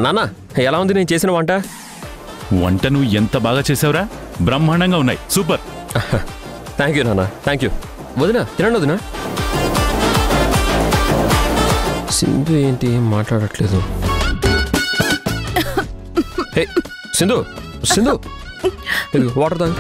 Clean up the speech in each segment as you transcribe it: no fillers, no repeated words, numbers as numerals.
నాన్న ఎలా ఉంది నేను చేసిన వంట? వంట నువ్వు ఎంత బాగా చేసావురా, బ్రహ్మాండంగా ఉన్నాయి, సూపర్. థ్యాంక్ యూ నాన్న, థ్యాంక్ యూ. వదినా తినండి వదినా. సింధు ఏంటి ఏం మాట్లాడట్లేదు? హే సింధు, సింధు వాటర్ తాగు.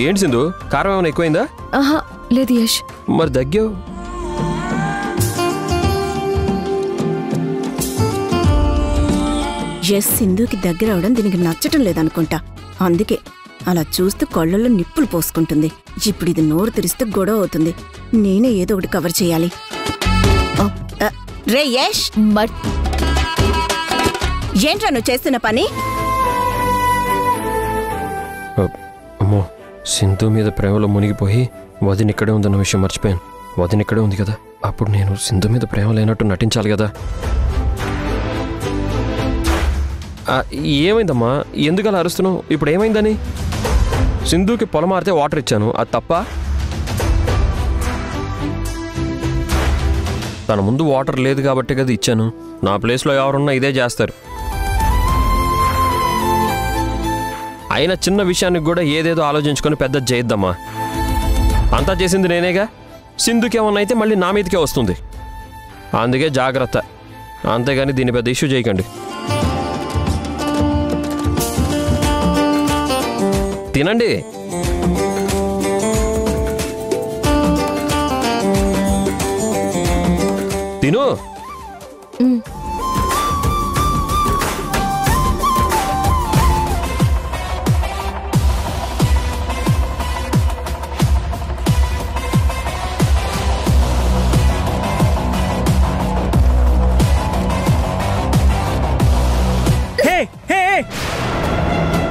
ఏంటి సింధు, కారం ఏమైనా ఎక్కువైందా? లేదు యష్. మరి దగ్గావు? యష్ సింధుకి దగ్గర అవడం దీనికి నచ్చటం లేదనుకుంటా, అందుకే అలా చూస్తూ కళ్ళల్లో నిప్పులు పోసుకుంటుంది. ఇప్పుడు ఇది నోరు తెరిస్తే గొడవ అవుతుంది. నేనే ఏదో ఒకటి కవర్ చేయాలి. రే యష్, ఏంట్రా నువ్వు చేస్తున్న పని? అమ్మో, సింధు మీద ప్రేమలో మునిగిపోయి వదిన ఇక్కడే ఉందన్న విషయం మర్చిపోయాను. వదిన ఇక్కడే ఉంది కదా, అప్పుడు నేను సింధు మీద ప్రేమ లేనట్టు నటించాలి కదా. ఏమైందమ్మా, ఎందుకు అలా అరుస్తున్నావు? ఇప్పుడు ఏమైందని? సింధుకి పొలం మారితే వాటర్ ఇచ్చాను, అది తప్ప? తన ముందు వాటర్ లేదు కాబట్టి కదా ఇచ్చాను. నా ప్లేస్లో ఎవరున్నా ఇదే చేస్తారు. అయినా చిన్న విషయానికి కూడా ఏదేదో ఆలోచించుకొని పెద్ద చేయొద్దమ్మా. అంతా చేసింది నేనేగా. సింధుకి ఏమన్నా అయితే మళ్ళీ నా మీదకే వస్తుంది. అందుకే జాగ్రత్త, అంతేగాని దీన్ని పెద్ద ఇష్యూ చేయకండి. తినండి. తిను.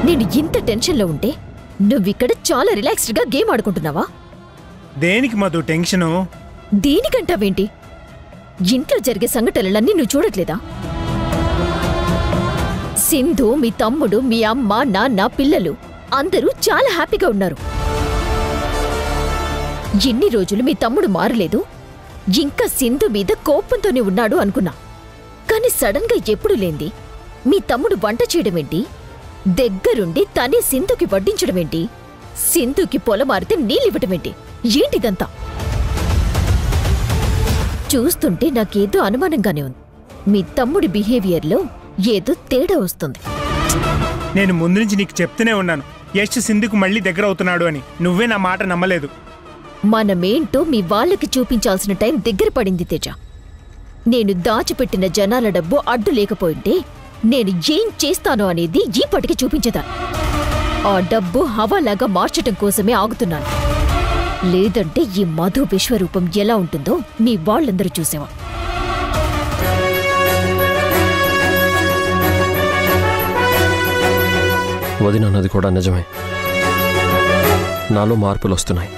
నేను ఇంత టెన్షన్లో ఉంటే నువ్విక్కడ చాలా రిలాక్స్డ్గా గేమ్ ఆడుకుంటున్నావా? దేనికి మధు టెన్షను? దేనికంటావేంటి? ఇంట్లో జరిగే సంఘటనలన్నీ నువ్వు చూడట్లేదా? సింధు, మీ తమ్ముడు, మీ అమ్మ, నాన్న, పిల్లలు అందరూ చాలా హ్యాపీగా ఉన్నారు. ఎన్ని రోజులు మీ తమ్ముడు మారలేదు, ఇంకా సింధు మీద కోపంతోనే ఉన్నాడు అనుకున్నా. కాని సడన్ గా ఎప్పుడు లేంది మీ తమ్ముడు వంట చేయడమేంటి, దగ్గరుండి తనే సింధుకి వడ్డించడమేంటి, సింధుకి పొలమారితే నీళ్ళివ్వటమేంటి, ఏంటిదంతా? చూస్తుంటే నాకేదో అనుమానంగానే ఉంది. మీ తమ్ముడి బిహేవియర్లో ఏదో తేడా వస్తుంది. నేను ముందు నుంచి నీకు చెప్తూనే ఉన్నాను, యశ్ సింధుకు మళ్ళీ దగ్గర అవుతున్నాడు అని. నువ్వే నా మాట నమ్మలేదు. మనమేంటో మీ వాళ్ళకి చూపించాల్సిన టైం దగ్గర పడింది తేజ. నేను దాచిపెట్టిన జనాల డబ్బు అడ్డు లేకపోయింటే నేను ఏం చేస్తానో అనేది ఈపటికి చూపించేదా. ఆ డబ్బు హవాలాగా మార్చటం కోసమే ఆగుతున్నాను. లేదంటే ఈ మధు విశ్వరూపం ఎలా ఉంటుందో మీ వాళ్ళందరూ చూసేవా. వదినన్నది కూడా నిజమే. నాలో మార్పులు వస్తున్నాయి.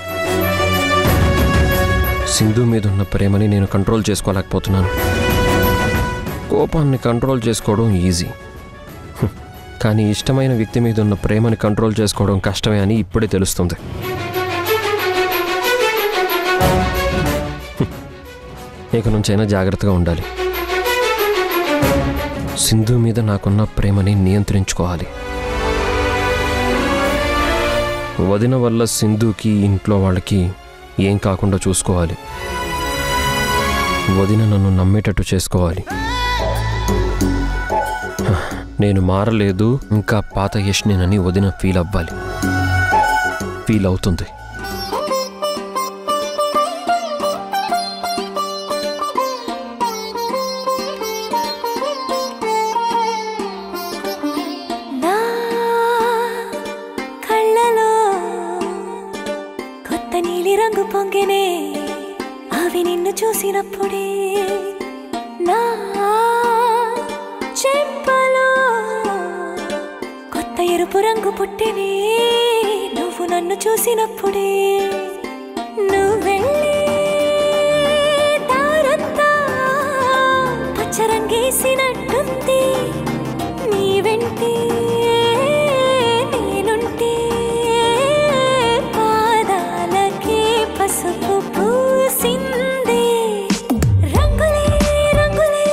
సింధు మీదున్న ప్రేమని నేను కంట్రోల్ చేసుకోలేకపోతున్నాను. కోపాన్ని కంట్రోల్ చేసుకోవడం ఈజీ, కానీ ఇష్టమైన వ్యక్తి మీద ఉన్న ప్రేమని కంట్రోల్ చేసుకోవడం కష్టమే అని ఇప్పుడే తెలుస్తుంది. ఇక నుంచైనా జాగ్రత్తగా ఉండాలి. సింధు మీద నాకున్న ప్రేమని నియంత్రించుకోవాలి. వదిన వల్ల సింధుకి, ఇంట్లో వాళ్ళకి ఏం కాకుండా చూసుకోవాలి. వదిన నన్ను నమ్మేటట్టు చేసుకోవాలి. నేను మారలేదు, ఇంకా పాత యష్నేనని వదిన ఫీల్ అవ్వాలి. ఫీల్ అవుతుంది. పొంగినే అవి నిన్ను చూసినప్పుడే నా చెంపలో కొత్త ఎరుపు రంగు పుట్టినే నువ్వు నన్ను చూసినప్పుడే. నువ్వెళ్ళే దారంతా పచ్చ వేసినట్టుంది నీ వెంటే నేనుంటే పాదాలకే పసుపు పూసిందే రంగులే రంగులే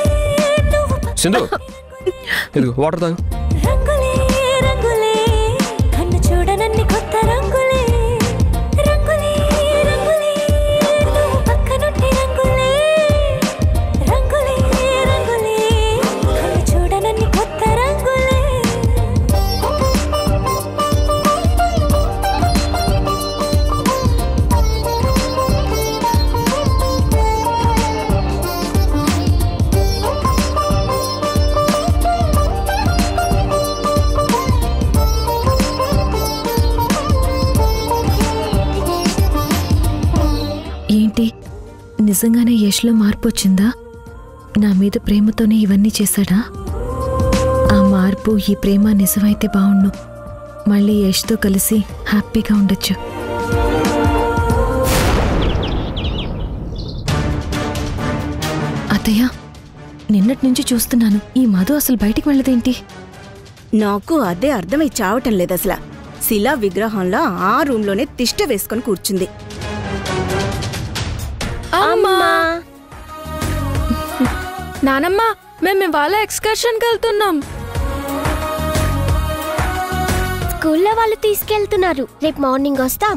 నువ్వు సింధు ఇదిగో వాటర్ తాగు. రంగులే రంగులే కన్ను చూడనన్ని కొత్త రంగులే రంగులే రంగులే నువ్వు పక్కనుంటే రంగులే రంగులే రంగులే కన్ను చూడనన్ని కొత్త రంగులే ఏంటి నిజంగానే యష్లో మార్పు వచ్చిందా? నా మీద ప్రేమతోనే ఇవన్నీ చేశాడా? ఆ మార్పు ఈ ప్రేమ నిజమైతే బావుండు. మళ్ళీ యష్తో కలిసి హ్యాపీగా ఉండొచ్చు. అత్తయ్య, నిన్నటి నుంచి చూస్తున్నాను ఈ మధు అసలు బయటికి వెళ్ళదేంటి? నాకు అదే అర్థమై చావటం లేదు అసలు. శిలా విగ్రహంలో ఆ రూమ్లోనే తిష్ట వేసుకొని కూర్చుంది. నానమ్మ, మేము ఇవాళ ఎక్స్కర్షన్కి వెళ్తున్నాం. స్కూల్లో వాళ్ళు తీసుకెళ్తున్నారు. రేపు మార్నింగ్ వస్తాం.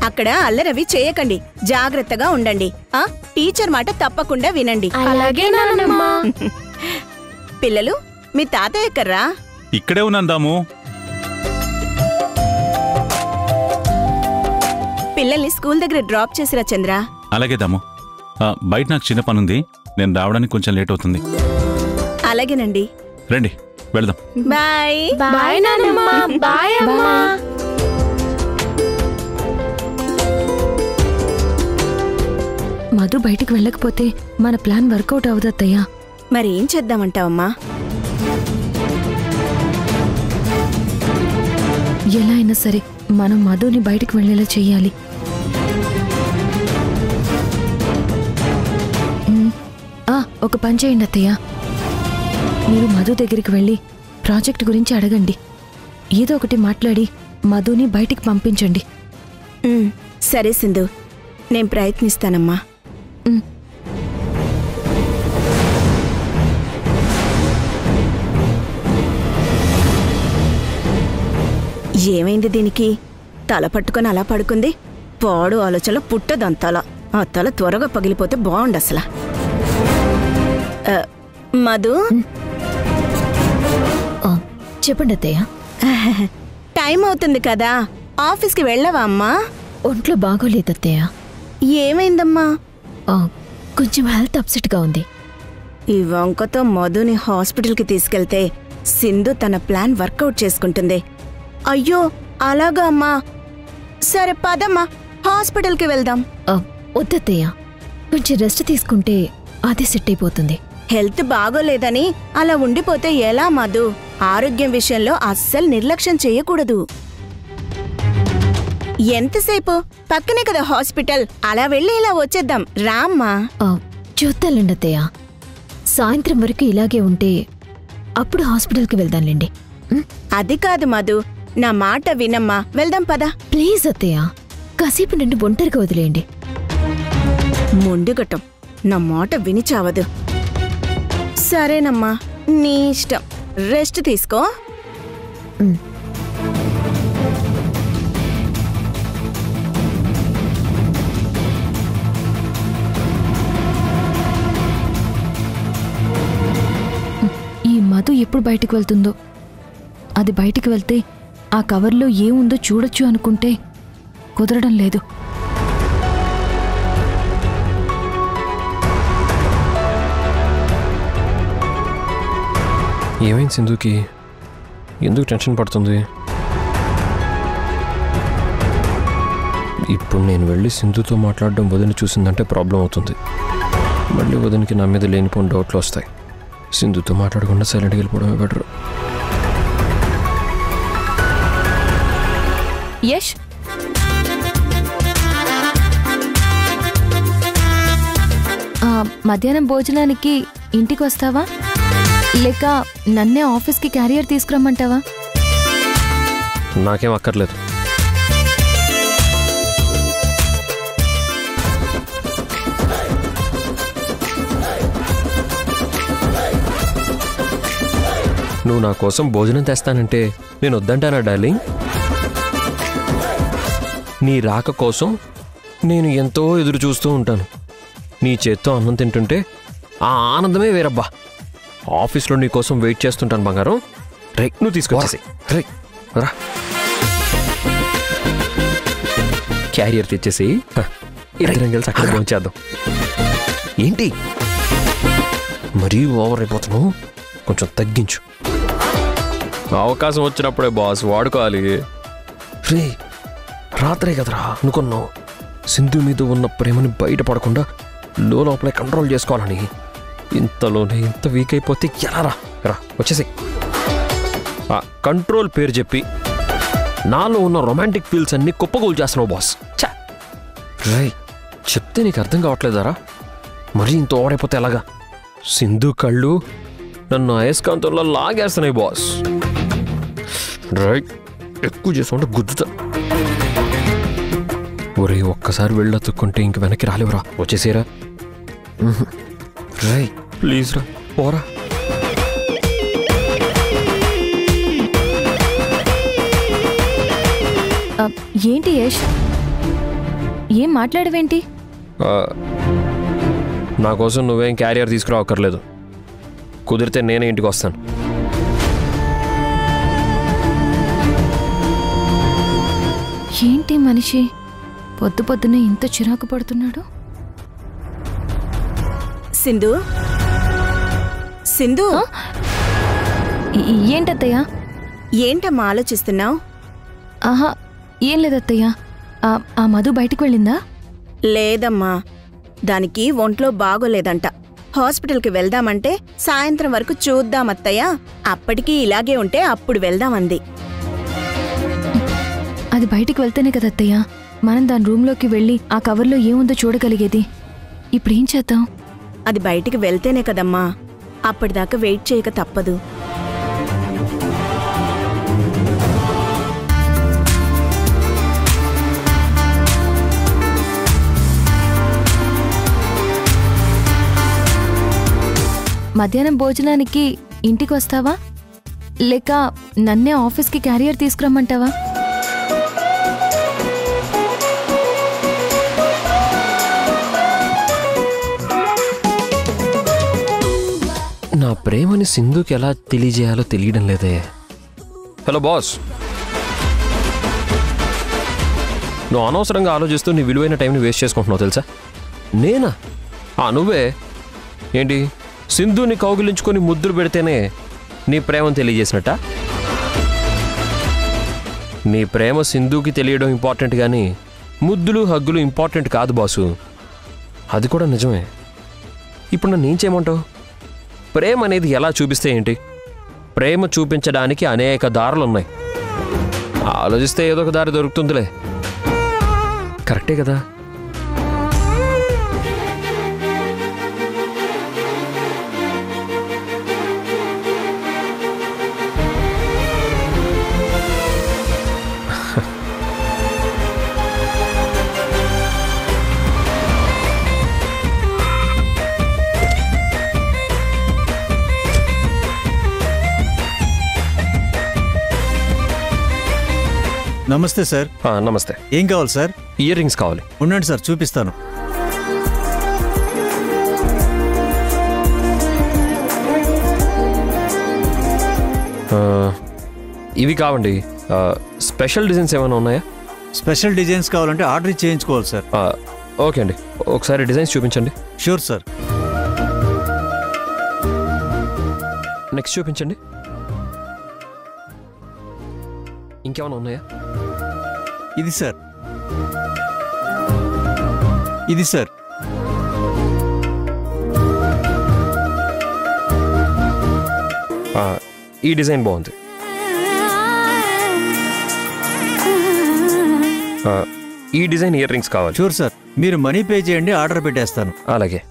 అక్కడ అల్లరవి చేయకండి, జాగ్రత్తగా ఉండండి. ఆ టీచర్ మాట తప్పకుండా వినండి. అలాగే నానమ్మ. పిల్లలు, మీ తాతయ్య ఎక్కర్రా? ఇక్కడే ఉన్నాందాము. పిల్లల్ని స్కూల్ దగ్గర డ్రాప్ చేసిరా చంద్ర. అలాగే దాము. బయట నాకు చిన్న పనుంది, నేను రావడానికి కొంచెం లేట్ అవుతుంది. అలాగేనండి. రండి వెళ్దాం. బాయ్. బాయ్ నానమ్మ. బాయ్ అమ్మా. మధు బయటికి వెళ్ళకపోతే మన ప్లాన్ వర్కౌట్ అవుదత్తయ్యా. మరేం చేద్దామంటావమ్మా? ఎలా అయినా సరే మనం మధుని బయటికి వెళ్ళేలా చెయ్యాలి. ఒక పని చేయండి అత్తయ్య, మీరు మధు దగ్గరికి వెళ్ళి ప్రాజెక్ట్ గురించి అడగండి. ఏదో ఒకటి మాట్లాడి మధుని బయటికి పంపించండి. సరే సింధు, నేను ప్రయత్నిస్తానమ్మా. ఏమైంది దీనికి? తల పట్టుకొని అలా పడుకుంది. పాడు ఆలోచనలో పుట్టదంతలా. ఆ తల త్వరగా పగిలిపోతే బాగుండు అసలు. మధు, చెప్పండి అత్తయ్య. టైం అవుతుంది కదా, ఆఫీస్కి వెళ్ళవా అమ్మా? ఒంట్లో బాగోలేదు అత్తయ్య. ఏమైందమ్మా? కొంచెం హెల్త్ అప్సెట్గా ఉంది. ఈ వంకతో మధుని హాస్పిటల్కి తీసుకెళ్తే సింధు తన ప్లాన్ వర్కౌట్ చేసుకుంటుంది. అయ్యో అలాగా అమ్మా. సరే పదమ్మా, హాస్పిటల్కి వెళ్దాం. వద్దత్తయ్య, కొంచెం రెస్ట్ తీసుకుంటే అదే సెట్ అయిపోతుంది. హెల్త్ బాగోలేదని అలా ఉండిపోతే ఎలా మధు? ఆరోగ్యం విషయంలో అస్సలు నిర్లక్ష్యం చేయకూడదు. ఎంతసేపు? పక్కనే కదా హాస్పిటల్. అలా వెళ్ళి ఇలా వచ్చేద్దాం రామ్మా. చూద్దాంలేండి అత్తయ్య. సాయంత్రం వరకు ఇలాగే ఉంటే అప్పుడు హాస్పిటల్కి వెళ్దాంలేండి. అది కాదు మధు, నా మాట వినమ్మా. వెళ్దాం పదా. ప్లీజ్ అత్తయ్య, కాసేపు నిన్ను ఒంటరిగా వదిలేయండి. మొండిగటం, నా మాట విని చావదు. సరేనమ్మా, నీ ఇష్టం. రెస్ట్ తీసుకో. ఈ మధు ఎప్పుడు బయటికి వెళ్తుందో? అది బయటికి వెళ్తే ఆ కవర్లో ఏముందో చూడొచ్చు అనుకుంటే కుదరడం లేదు. ఏమైంది సింధుకి? ఎందుకు టెన్షన్ పడుతుంది? ఇప్పుడు నేను వెళ్ళి సింధుతో మాట్లాడడం వదిన చూసిందంటే ప్రాబ్లం అవుతుంది. మళ్ళీ వదినకి నా మీద లేనిపోయిన డౌట్లు వస్తాయి. సింధుతో మాట్లాడకుండా సైలెంట్గా వెళ్ళిపోవడమే బెటర్. యష్, మధ్యాహ్నం భోజనానికి ఇంటికి వస్తావా లేక నన్నే ఆఫీస్కి క్యారియర్ తీసుకురమ్మంటావా? నాకేం అక్కర్లేదు. నువ్వు నా కోసం భోజనం తెస్తానంటే నేను వద్దంటానా డార్లింగ్? నీ రాక కోసం నేను ఎంతో ఎదురు చూస్తూ ఉంటాను. నీ చేత్తో అన్నం తింటుంటే ఆ ఆనందమే వేరబ్బా. ఆఫీస్లో నీ కోసం వెయిట్ చేస్తుంటాను బంగారం. రే నువ్వు తీసుకొచ్చేసి రే రా. క్యారియర్ తెచ్చేసి ఇద్దరం కలిసి అక్కడ పਹੁంచేద్దాం. ఏంటి మరీ ఓవర్ అయిపోతున్నావు, కొంచెం తగ్గించు. అవకాశం వచ్చినప్పుడే బాస్ వాడుకోవాలి. రే రాత్రే కదరా అనుకున్నావు సింధు మీద ఉన్న ప్రేమని బయటపడకుండా లోపలే కంట్రోల్ చేసుకోవాలని. ఇంతలోనే ఇంత వీక్ అయిపోతే ఎలా రా రా వచ్చేసి. ఆ కంట్రోల్ పేరు చెప్పి నాలో ఉన్న రొమాంటిక్ ఫీల్స్ అన్ని కుప్పగోలు చేస్తున్నావు బాస్. చా రే చెప్తే నీకు అర్థం కావట్లేదారా? మరీ ఇంత ఓవరైపోతే ఎలాగా? సింధు కళ్ళు నన్ను అయస్కాంతంలో లాగేస్తున్నాయి బాస్. రైట్ ఎక్కువ చేసుకుంటే గుద్దుతా. ఒరే ఒక్కసారి వెళ్ళతుక్కుంటే ఇంక వెనక్కి రాలేవురా, వచ్చేసేరా. రై ప్లీజ్ రా పోరా. ఏంటి యష్, ఏం మాట్లాడవేంటి? నా కోసం నువ్వేం క్యారియర్ తీసుకురావక్కర్లేదు. కుదిరితే నేనే ఇంటికి వస్తాను. ఏంటి మనిషి పొద్దు పొద్దునే ఇంత చిరాకు పడుతున్నాడు? సింధు సింధు ఏంటత్తయ్యా? ఏంటమ్మా ఆలోచిస్తున్నావు? ఆహా ఏం లేదత్తయ్యా. ఆ మధు బయటికి వెళ్ళిందా? లేదమ్మా, దానికి ఒంట్లో బాగోలేదంట. హాస్పిటల్కి వెళ్దామంటే సాయంత్రం వరకు చూద్దామత్తయ్యా, అప్పటికీ ఇలాగే ఉంటే అప్పుడు వెళ్దామంది. అది బయటికి వెళ్తేనే కదత్తయ్యా మనం దాని రూమ్లోకి వెళ్ళి ఆ కవర్లో ఏముందో చూడగలిగేది. ఇప్పుడేం చేద్దాం? అది బయటికి వెళ్తేనే కదమ్మా, అప్పటిదాకా వెయిట్ చేయక తప్పదు. మధ్యాహ్నం భోజనానికి ఇంటికి వస్తావా లేక నన్నే ఆఫీస్కి క్యారియర్ తీసుకురమ్మంటావా? నా ప్రేమని సింధుకి ఎలా తెలియజేయాలో తెలియడం లేదే. హలో బాస్, నువ్వు అనవసరంగా ఆలోచిస్తూ నీ విలువైన టైంని వేస్ట్ చేసుకుంటున్నావు తెలుసా? నేనా? నువ్వే ఏంటి సింధుని కౌగిలించుకొని ముద్దులు పెడితేనే నీ ప్రేమను తెలియజేసినట్ట? నీ ప్రేమ సింధుకి తెలియడం ఇంపార్టెంట్ కానీ ముద్దులు హగ్గులు ఇంపార్టెంట్ కాదు బాసు. అది కూడా నిజమే. ఇప్పుడు నన్ను ఏం చేయమంటావు? ప్రేమ అనేది ఎలా చూపిస్తే ఏంటి? ప్రేమ చూపించడానికి అనేక దారులున్నాయి. ఆలోచిస్తే ఏదో ఒక దారి దొరుకుతుందిలే. కరెక్టే కదా? నమస్తే సార్. నమస్తే. ఏం కావాలి సార్? ఇయర్ రింగ్స్ కావాలి. ఉండండి సార్ చూపిస్తాను. ఇవి కావండి. స్పెషల్ డిజైన్స్ ఏమైనా ఉన్నాయా? స్పెషల్ డిజైన్స్ కావాలంటే ఆర్డర్ చేయించుకోవాలి సార్. ఓకే అండి, ఒకసారి డిజైన్స్ చూపించండి. Sure sir. నెక్స్ట్ చూపించండి. ఇంకేమైనా ఉన్నాయా? ఇది సార్, ఇది సార్. ఈ డిజైన్ బాగుంది. ఈ డిజైన్ ఇయర్ రింగ్స్ కావాలి. షూర్ సార్, మీరు మనీ పే చేయండి, ఆర్డర్ పెట్టేస్తాను. అలాగే.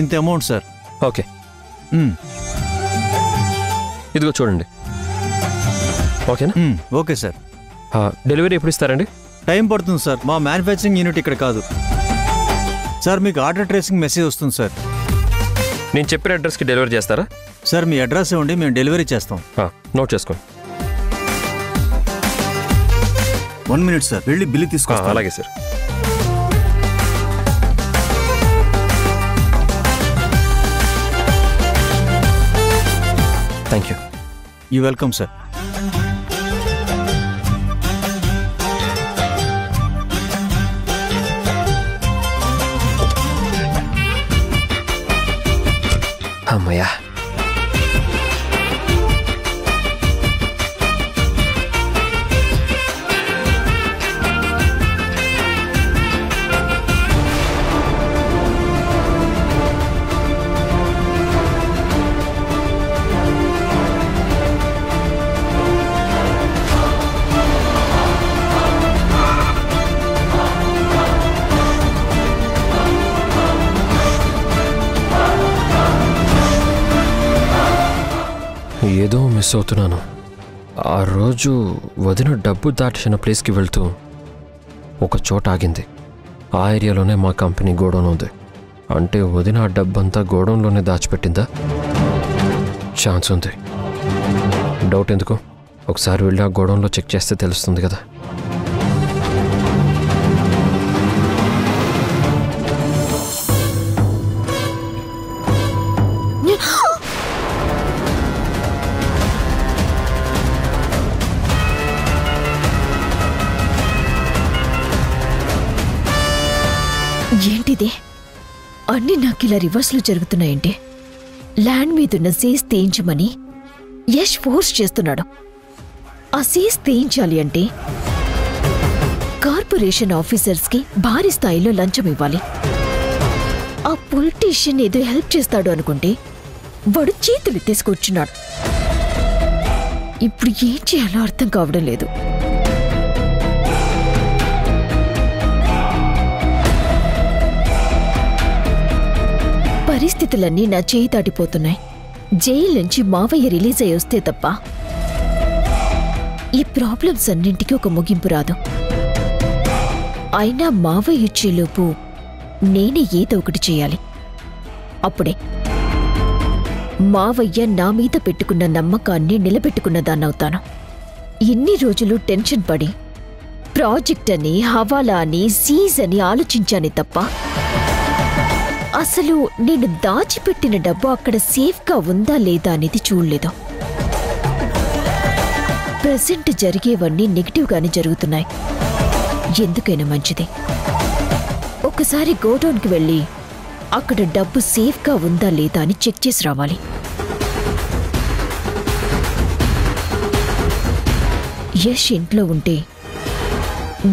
ఇంత అమౌంట్ సార్. ఓకే, ఇదిగో చూడండి. ఓకేనా? Okay sir. డెలివరీ ఎప్పుడు ఇస్తారండి? టైం పడుతుంది సార్, మా మ్యానుఫ్యాక్చరింగ్ యూనిట్ ఇక్కడ కాదు సార్. మీకు ఆర్డర్ ట్రేసింగ్ మెసేజ్ వస్తుంది సార్. నేను చెప్పిన అడ్రస్కి డెలివరీ చేస్తారా? సార్ మీ అడ్రస్ ఇవ్వండి, మేము డెలివరీ చేస్తాం. నోట్ చేసుకోండి. 1 minute సార్, వెళ్ళి బిల్లు తీసుకొస్తాం. అలాగే sir. Thank you. You welcome sir. అమ్మయ్యా, ఏదో మిస్ అవుతున్నాను. ఆ రోజు వదిన డబ్బు దాటిన ప్లేస్కి వెళ్తూ ఒక చోట ఆగింది. ఆ ఏరియాలోనే మా కంపెనీ గోడౌన్ ఉంది. అంటే వదిన ఆ డబ్బంతా గోడౌన్లోనే దాచిపెట్టిందా? ఛాన్స్ ఉంది. డౌట్ ఎందుకు, ఒకసారి వెళ్ళి ఆ గోడౌన్లో చెక్ చేస్తే తెలుస్తుంది కదా. ఏంటిది? అన్నీ నాకు ఇలా రివర్స్లో జరుగుతున్నాయంటే ల్యాండ్ మీదున్న సీజ్ తేయించమని యష్ ఫోర్స్ చేస్తున్నాడు. ఆ సీజ్ తేయించాలి అంటే కార్పొరేషన్ ఆఫీసర్స్కి భారీ స్థాయిలో లంచం ఇవ్వాలి. ఆ పొలిటీషియన్ ఏదో హెల్ప్ చేస్తాడు అనుకుంటే వాడు చేతులు తీసుకొచ్చున్నాడు. ఇప్పుడు ఏం చేయాలో అర్థం కావడం లేదు. పరిస్థితులన్నీ నా చేయి దాటిపోతున్నాయి. జైలు నుంచి మావయ్య రిలీజ్ అయ్యి వస్తే తప్ప ఈ ప్రాబ్లమ్స్ అన్నింటికీ ఒక ముగింపు రాదు. అయినా మావయ్య వచ్చేలోపు నేనే ఏదో ఒకటి చేయాలి. అప్పుడే మావయ్య నా మీద పెట్టుకున్న నమ్మకాన్ని నిలబెట్టుకున్న దాన్నవుతాను. ఇన్ని రోజులు టెన్షన్ పడి ప్రాజెక్ట్ అని, హవాలా అని, సీజ్ అని ఆలోచించానే తప్ప అసలు నేను దాచిపెట్టిన డబ్బు అక్కడ సేఫ్గా ఉందా లేదా అనేది చూడలేదు. ప్రెసెంట్ జరిగేవన్నీ నెగిటివ్గానే జరుగుతున్నాయి. ఎందుకైనా మంచిది ఒకసారి గోడౌన్కి వెళ్ళి అక్కడ డబ్బు సేఫ్గా ఉందా లేదా అని చెక్ చేసి రావాలి. యష్ ఇంట్లో ఉంటే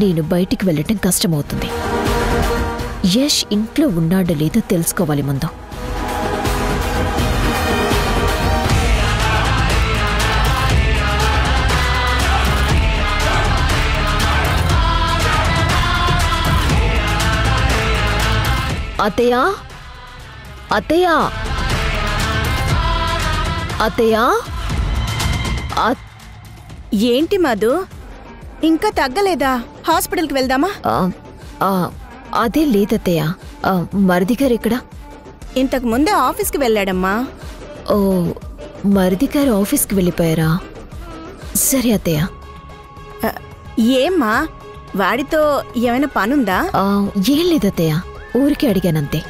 నేను బయటికి వెళ్ళటం కష్టమవుతుంది. యష్ ఇంట్లో ఉన్నాడో లేదో తెలుసుకోవాలి ముందు. అత్తయ్యా, అత్తయ్యా, అత్తయ్యా. ఏంటి మధు, ఇంకా తగ్గలేదా? హాస్పిటల్కి వెళ్దామా? అదే లేదత్తయ్య. మరిది గారు ఎక్కడా? ఇంతకు ముందే ఆఫీస్కి వెళ్ళాడమ్మా. ఓ, మరిది గారు ఆఫీస్కి వెళ్ళిపోయారా? సరే అత్తయ్య. ఏమ్మా, వాడితో ఏమైనా పనుందా? ఏం లేదత్తయ్య, ఊరికే అడిగానంతే.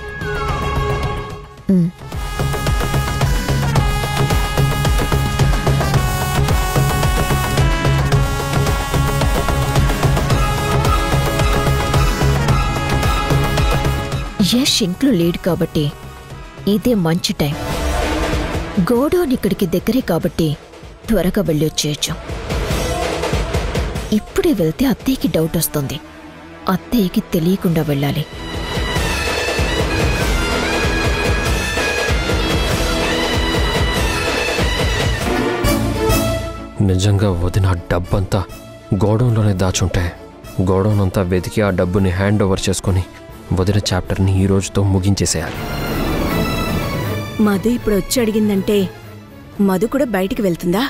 యష్ ఇంట్లో లేడు కాబట్టి ఇదే మంచి టైం. గోడౌన్ ఇక్కడికి దగ్గరే కాబట్టి త్వరగా వెళ్ళి వచ్చేయచ్చు. ఇప్పుడే వెళ్తే అత్తయ్యకి డౌట్ వస్తుంది. అత్తయ్యకి తెలియకుండా వెళ్ళాలి. నిజంగా వదిన డబ్బంతా గోడౌన్లోనే దాచుంటే గోడౌన్ అంతా వెతికి ఆ డబ్బుని హ్యాండ్ ఓవర్ చేసుకొని వదిన చాప్టర్ని ఈ రోజుతో ముగించేసేయాలి. మధు ఇప్పుడు వచ్చి అడిగిందంటే మధు కూడా బయటికి వెళ్తుందా?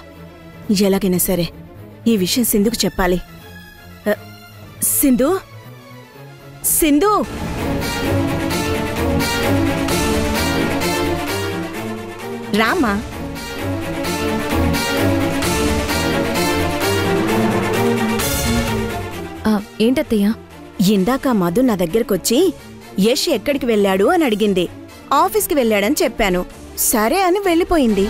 ఎలాగైనా సరే ఈ విషయం సింధుకు చెప్పాలి. సింధు సింధు రామా. ఏంటత్తయ్యా? ఇందాక మధు నా దగ్గరకొచ్చి యష్ ఎక్కడికి వెళ్ళాడు అని అడిగింది. ఆఫీస్కి వెళ్ళాడని చెప్పాను. సరే అని వెళ్ళిపోయింది.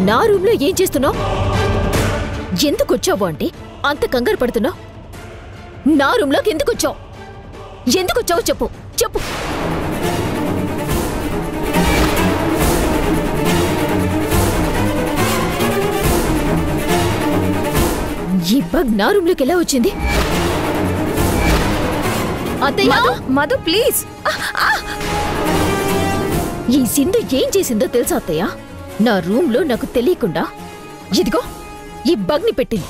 నా రూమ్లో ఏం చేస్తున్నావు? ఎందుకు వచ్చావు అంటే అంత కంగారు పడుతున్నావు? నా రూమ్లోకి ఎందుకు వచ్చావు? ఎందుకు వచ్చావు చెప్పు చెప్పు. ఈ బగ్ నా రూమ్లోకి ఎలా వచ్చింది? అత్తయ్య, మధు ప్లీజ్. ఈ సింధు ఏం చేసిందో తెలుసా అత్తయ్య? నా రూమ్లో నాకు తెలియకుండా ఇదిగో ఈ బగ్ని పెట్టింది.